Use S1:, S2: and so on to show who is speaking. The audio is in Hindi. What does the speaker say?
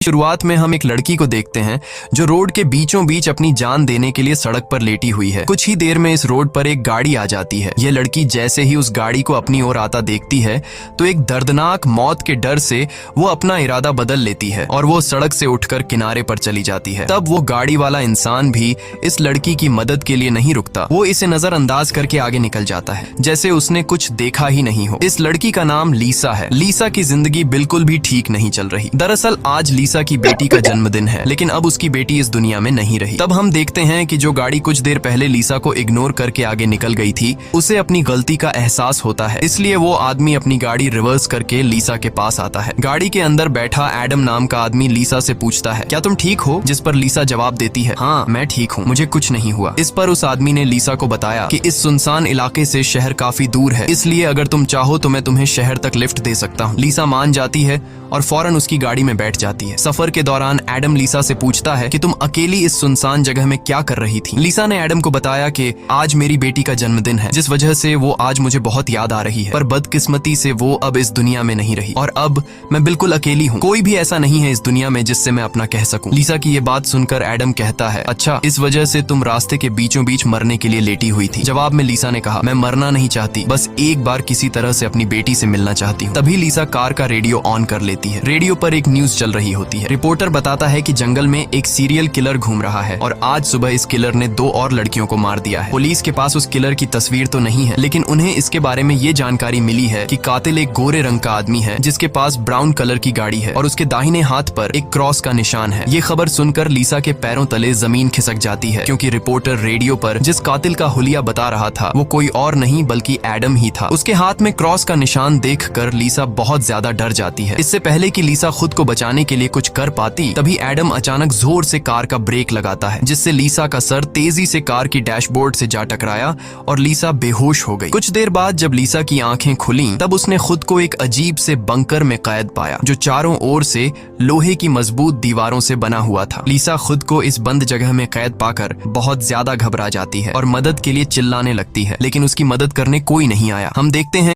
S1: शुरुआत में हम एक लड़की को देखते हैं जो रोड के बीचों बीच अपनी जान देने के लिए सड़क पर लेटी हुई है। कुछ ही देर में इस रोड पर एक गाड़ी आ जाती है। यह लड़की जैसे ही उस गाड़ी को अपनी ओर आता देखती है तो एक दर्दनाक मौत के डर से वो अपना इरादा बदल लेती है और वो सड़क से उठकर किनारे पर चली जाती है। तब वो गाड़ी वाला इंसान भी इस लड़की की मदद के लिए नहीं रुकता। वो इसे नजरअंदाज करके आगे निकल जाता है जैसे उसने कुछ देखा ही नहीं हो। इस लड़की का नाम लीसा है। लीसा की जिंदगी बिल्कुल भी ठीक नहीं चल रही। दरअसल आज लीसा की बेटी का जन्मदिन है, लेकिन अब उसकी बेटी इस दुनिया में नहीं रही। तब हम देखते हैं कि जो गाड़ी कुछ देर पहले लीसा को इग्नोर करके आगे निकल गई थी, उसे अपनी गलती का एहसास होता है। इसलिए वो आदमी अपनी गाड़ी रिवर्स करके लीसा के पास आता है। गाड़ी के अंदर बैठा एडम नाम का आदमी लीसा से पूछता है, क्या तुम ठीक हो? जिस पर लीसा जवाब देती है, हाँ मैं ठीक हूँ, मुझे कुछ नहीं हुआ। इस पर उस आदमी ने लीसा को बताया कि इस सुनसान इलाके से शहर काफी दूर है, इसलिए अगर तुम चाहो तो मैं तुम्हें शहर तक लिफ्ट दे सकता हूँ। लीसा मान जाती है और फौरन उसकी गाड़ी में बैठ जाती है। सफर के दौरान एडम लीसा से पूछता है कि तुम अकेली इस सुनसान जगह में क्या कर रही थी? लीसा ने एडम को बताया कि आज मेरी बेटी का जन्मदिन है, जिस वजह से वो आज मुझे बहुत याद आ रही है, पर बदकिस्मती से वो अब इस दुनिया में नहीं रही और अब मैं बिल्कुल अकेली हूँ। कोई भी ऐसा नहीं है इस दुनिया में जिससे मैं अपना कह सकूं। लीसा की ये बात सुनकर एडम कहता है, अच्छा इस वजह से तुम रास्ते के बीचों बीच मरने के लिए लेटी हुई थी। जवाब में लीसा ने कहा, मैं मरना नहीं चाहती, बस एक बार किसी तरह से अपनी बेटी से मिलना चाहती हूँ। तभी लीसा कार का रेडियो ऑन कर लेती है। रेडियो पर एक न्यूज चल रही होती है। रिपोर्टर बताता है कि जंगल में एक सीरियल किलर घूम रहा है और आज सुबह इस किलर ने 2 और लड़कियों को मार दिया है। पुलिस के पास उस किलर की तस्वीर तो नहीं है, लेकिन उन्हें इसके बारे में ये जानकारी मिली है कि कातिल एक गोरे रंग का आदमी है जिसके पास ब्राउन कलर की गाड़ी है और उसके दाहिने हाथ पर एक क्रॉस का निशान है। ये खबर सुनकर लीसा के पैरों तले जमीन खिसक जाती है, क्योंकि रिपोर्टर रेडियो पर जिस कातिल का हुलिया बता रहा था वो कोई और नहीं बल्कि एडम ही था। उसके हाथ में क्रॉस का निशान देखकर लीसा बहुत ज्यादा डर जाती है। इससे पहले कि लीसा खुद को बचाने के लिए कुछ कर पाती, तभी एडम अचानक जोर से कार का ब्रेक लगाता है, जिससे लीसा का सर तेजी से कार की डैशबोर्ड से जा टकराया और लीसा बेहोश हो गई। कुछ देर बाद जब लीसा की आंखें खुलीं, तब उसने खुद को एक अजीब से बंकर में कैद पाया जो चारों ओर से लोहे की मजबूत दीवारों से बना हुआ था। लीसा खुद को इस बंद जगह में कैद पाकर बहुत ज्यादा घबरा जाती है और मदद के लिए चिल्लाने लगती है, लेकिन उसकी मदद करने कोई नहीं आया। हम देखते हैं